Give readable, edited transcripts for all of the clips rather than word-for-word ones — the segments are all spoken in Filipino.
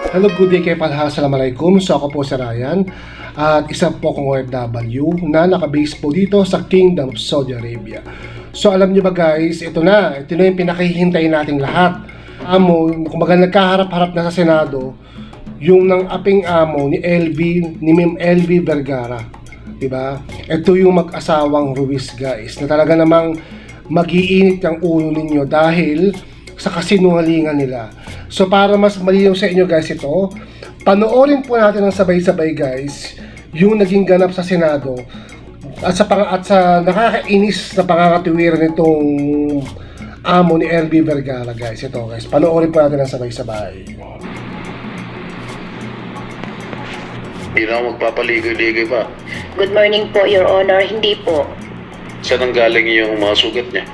Hello, good day kayo palha. Assalamualaikum. So ako po si Ryan at isa po akong OFW na nakabase po dito sa Kingdom of Saudi Arabia. So alam niyo ba guys, ito na yung pinakihintay nating lahat. Kumbaga nagkaharap-harap na sa Senado yung ng aping amo ni Ma'am LV Vergara. Diba? Ito yung mag-asawang Ruiz guys na talaga namang mag-iinit ang ulo ninyo dahil sa kasinungalingan nila. So para mas malinaw sa inyo guys ito, panoorin po natin ng sabay-sabay guys yung naging ganap sa Senado at sa nakakainis na pangangatuwiran nitong amo ni LV Vergara guys. Ito guys, panoorin po natin ng sabay-sabay. Hindi na ako magpapaligoy-ligoy pa. Good morning po, Your Honor. Hindi po. Saan ang galing yung mga sugat niya?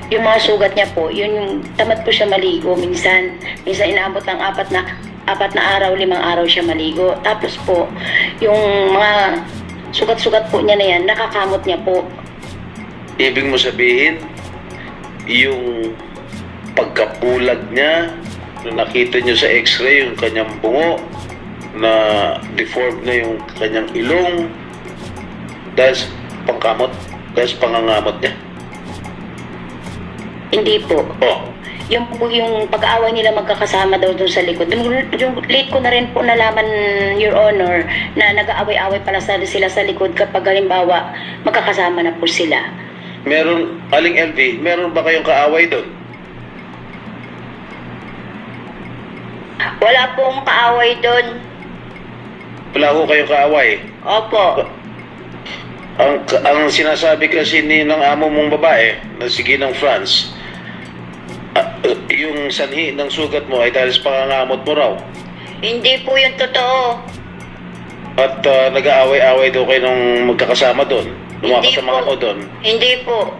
Yung mga sugat niya po, yun yung tamad po siya maligo. Minsan inaabot ng apat na araw, 5 araw siya maligo. Tapos po, yung mga sugat-sugat po niya na yan, nakakamot niya po. Ibig mo sabihin, yung pagkapulag niya, na nakita niyo sa x-ray yung kanyang bungo, na deformed na yung kanyang ilong, dahil pangangamot niya. Hindi po. Oh, Yung pag-aaway nila magkakasama daw doon sa likod. Yung late ko na rin po nalaman, Your Honor, na nag-aaway-aaway pala sila sa likod kapag halimbawa magkakasama na po sila. Aling LV, meron ba kayong kaaway doon? Wala pong kaaway doon. Wala ko kayong kaaway. Opo. Ang sinasabi kasi ng amo mong babae, na si Ginang France, yung sanhi ng sugat mo ay dahil sa pangangamot mo raw. Hindi po yun totoo. At nag-aaway-aaway daw kayo nung magkakasama doon. Mga Hindi kasama po. mo doon. Hindi po.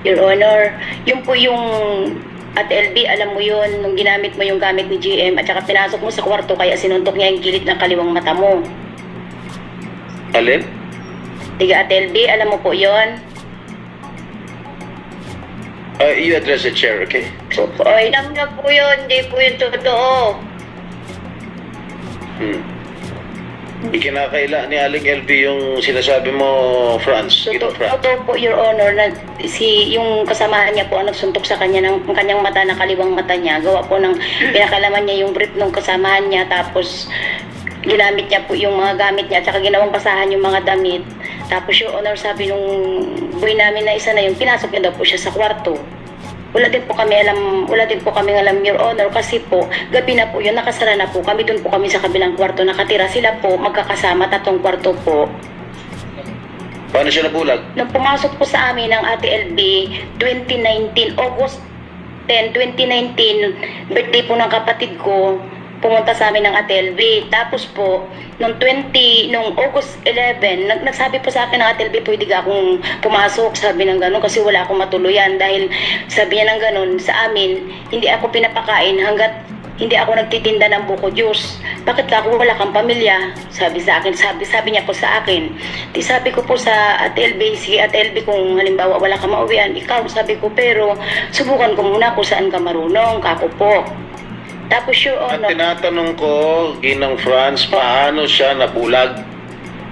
Your Honor, yun po yung at LB, alam mo yun, nung ginamit mo yung gamit ni GM at saka pinasok mo sa kwarto kaya sinuntok niya yung gilid ng kaliwang mata mo. Alin? Tiga at LB, alam mo po yun? You address the chair, okay? Ay, alam na po yun, hindi po yun totoo. Ikinakaila ni Aling LV yung sinasabi mo, France. Totoo po, Your Honor, na yung kasamahan niya po ang nagsuntok sa kanya ng kanyang mata, na kaliwang mata niya. Gawa po ng pinakalaman niya yung brief ng kasamahan niya, tapos ginamit niya po yung mga gamit niya at saka ginawang basahan yung mga damit. Tapos Your Honor, sabi nung boy namin na isa na yun, pinasok niya daw po siya sa kwarto. Wala din po kami alam, Your Honor, kasi po gabi na po yun, nakasara na po kami, doon po kami sa kabilang kwarto nakatira. Sila po magkakasama, 3 kwarto po. Paano siya nabulag? Nung pumasok po sa amin ng Ate LB 2019, August 10, 2019, birthday po ng kapatid ko, pumunta sa amin ng Ate LB. Tapos po, nung August 11, nagsabi po sa akin ng Ate LB, pwede ka akong pumasok, sabi ng gano'n, kasi wala akong matuluyan. Dahil sabi niya ng gano'n, sa amin, hindi ako pinapakain hanggat hindi ako nagtitinda ng buko juice. Bakit ka ako, wala kang pamilya? Sabi sa akin, sabi niya po sa akin. Di sabi ko po sa Ate LB, sige Ate LB, kung halimbawa wala kang mauwian, ikaw, sabi ko, pero subukan ko muna kung saan ka marunong, kako po. Tapos Your At Honor, tinatanong ko, Ginang France, paano siya nabulag?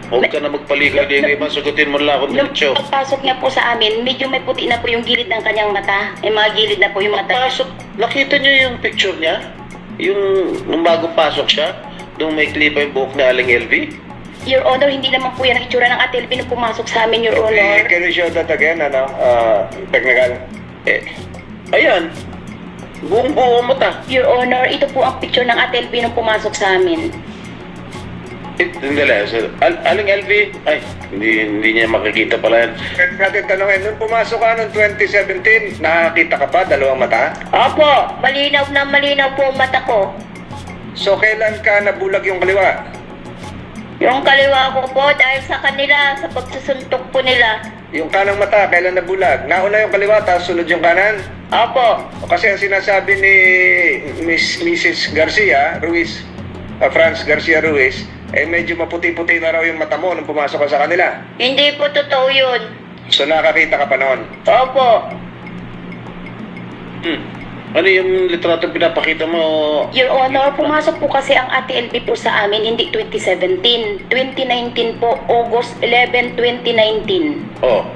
Huwag ka na magpaligoy-ligoy pa, sagutin mo lang ako nung diretso. pagpasok niya po sa amin, medyo may puti na po yung gilid ng kanyang mata. May mga gilid na po yung mata. Pasok, nakita niyo yung picture niya? Nung bagong pasok siya, nung may klipa yung buhok ni Aling LV? Your Honor, hindi naman po yan ang itsura ng Ate LB nung pumasok sa amin, Your Honor. Can you show that again, technical? Ayan, buong-buo mata. Your Honor, ito po ang picture ng Ate LB nung pumasok sa amin. Hindi lang. Aling LV, ay, hindi niya makikita pala yan. Pwede natin tanongin, nung pumasok ka noong 2017, nakakita ka pa, 2 mata? Opo, malinaw na malinaw po ang mata ko. So, kailan ka nabulag yung kaliwa? Yung kaliwa ko po dahil sa kanila, sa pagsusuntok po nila. Yung kanang mata, kailan nabulag? Nauna yung kaliwa, tapos sunod yung kanan? Opo. O kasi ang sinasabi ni Mrs. Garcia Ruiz, France Garcia Ruiz, medyo maputi-puti na raw yung mata mo nung pumasok ka sa kanila. Hindi po totoo yun. So nakakita ka pa noon? Opo. Ano yung litrato pinapakita mo? Your Honor, pumasok po kasi ang ATLB po sa amin, hindi 2017. 2019 po, August 11, 2019. Oh.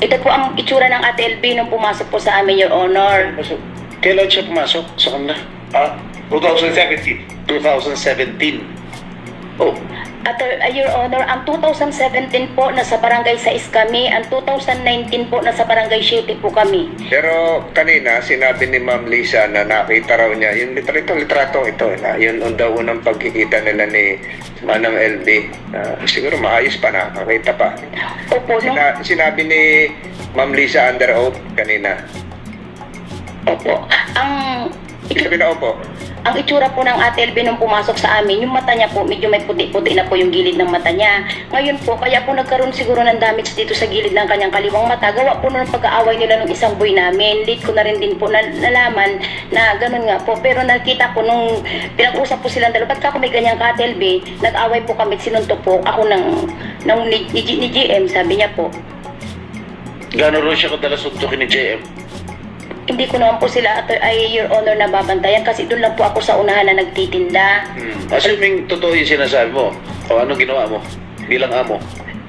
Ito po ang itsura ng ATLB nung pumasok po sa amin, Your Honor. Kailan siya pumasok sa kanila? 2017. 2017. Oh. At Your Honor, ang 2017 po nasa barangay 6 kami, ang 2019 po nasa barangay 7 po kami. Pero kanina, sinabi ni Ma'am Lisa na nakita raw niya, yung litrato ito, na yun ang daw unang pagkikita nila ni Manang LB. Siguro maayos pa, nakakita pa. Opo, nung, Sinabi ni Ma'am Lisa under oath kanina. opo. Sabi na opo. Ang itsura po ng ATLB nung pumasok sa amin, yung mata niya po, medyo may puti-puti na po yung gilid ng mata niya. Ngayon po, kaya po nagkaroon siguro ng damage dito sa gilid ng kanyang kaliwang mata. Gawa po nung pag-aaway nila nung isang boy namin. Late ko na rin din po nalaman na ganun nga po. Pero nakita ko nung pinag-usap po silang dalawa, ba't ka ako may ganyang ATLB? Nag-away po kami, sinuntok po ako ni GM, sabi niya po. Gano'n rin siya kadalas suntukin ni JM? Hindi ko naman po sila, Your Honor, nababantayan kasi doon lang po ako sa unahan na nagtitinda. Assuming totoo yung sinasabi mo, o anong ginawa mo bilang amo?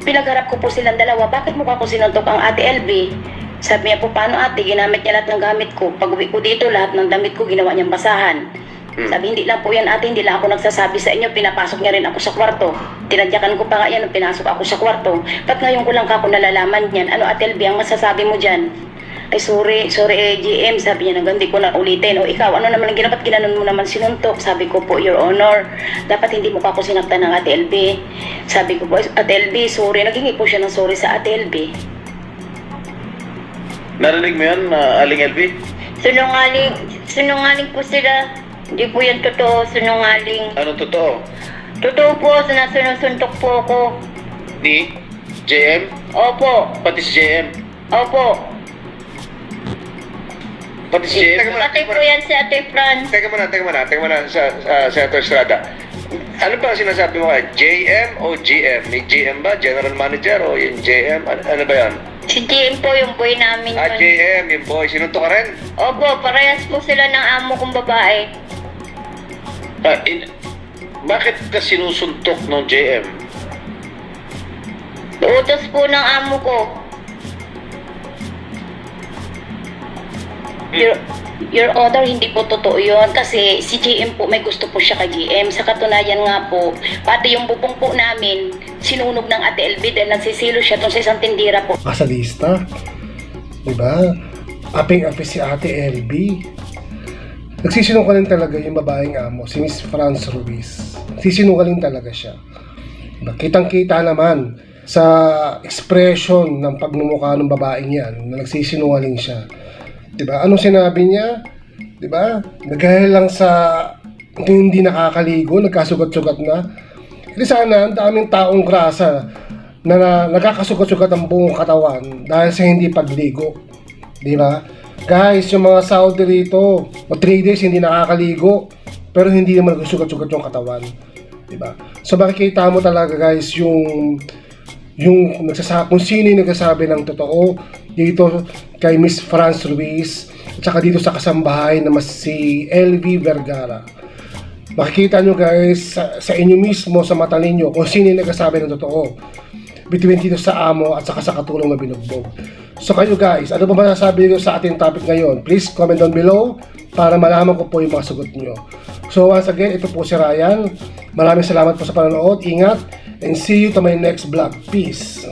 Pinagharap ko po silang dalawa, bakit mo ako sinuntok ang ATLB? Sabi niya po, paano ate, ginamit niya lahat ng gamit ko. Pag uwi ko dito, lahat ng damit ko ginawa niyang basahan. Sabi, hindi lang po yan ate, hindi lang ako nagsasabi sa inyo, pinapasok niya rin ako sa kwarto. Tinadyakan ko pa nga yan, pinasok ako sa kwarto. Ba't ngayon ko lang kako nalalaman yan? Ano ATLB, ang masasabi mo dyan? Ay sorry GM, sabi niya na hindi ko na ulitin. O ikaw, ano naman ang ginapat, ginanon mo naman sinuntok. Sabi ko po, Your Honor, dapat hindi mo pa ako sinaktan ng ATLB. Sabi ko po, ATLB, sorry. Naghingi po siya ng sorry sa ATLB. Narinig mo yun, Aling LB? Sinungaling po sila. Hindi po yan totoo, sinungaling. Anong totoo? Totoo po, sinusuntok po ako. Ni JM? Opo, Pati si JM? opo. Pati si JM? Pati po yan si Ate Fran. Teka muna, Senator Estrada. Ano ba ang sinasabi mo? JM o GM? May GM ba? General Manager o yung JM? Ano ba yan? Si GM po yung boy namin yun. JM, yung boy. Sinuntok ka rin? Opo, parehas po sila ng amo kong babae. Bakit ka sinusuntok ng JM? Utos po ng amo ko. Your Honor, hindi po totoo yun kasi si GM po may gusto po siya kay GM. Sa katunayan nga po, pati yung bubong po namin sinunog ng ATLB dahil nagsisilo siya tungkol sa isang tindira po. Kasalista. Diba? Aping-api si Ate LB. Nagsisinungaling talaga yung babaeng amo, si Miss Franz Ruiz. Nagsisinungaling talaga siya. Diba? Kitang-kita naman sa expression ng pagmumukha ng babaeng yan na nagsisinungaling siya. Diba? Anong sinabi niya? Diba? Nagahil lang sa hindi nakakaligo, nagkasugat-sugat na. Kasi sana ang daming taong grasa na nagkakasugat-sugat ang buong katawan dahil sa hindi pagligo. Diba? Guys, yung mga Saudi rito, 3 days hindi nakakaligo, pero hindi naman nagsugat-sugat yung katawan. Diba? So makikita mo talaga guys yung kung sino yung nagsasabi ng totoo dito kay Miss Franz Ruiz at saka dito sa kasambahay na si LV Vergara. Makikita nyo guys sa inyo mismo, sa mata ninyo kung sino yung nagsasabi ng totoo between dito sa amo at saka sa katulong na binugbog. So kayo guys, ano ba masasabi nyo sa ating topic ngayon? Please comment down below para malaman ko po yung mga sagot nyo. So once again, ito po si Ryan. Maraming salamat po sa panonood. Ingat and see you to my next vlog. Peace.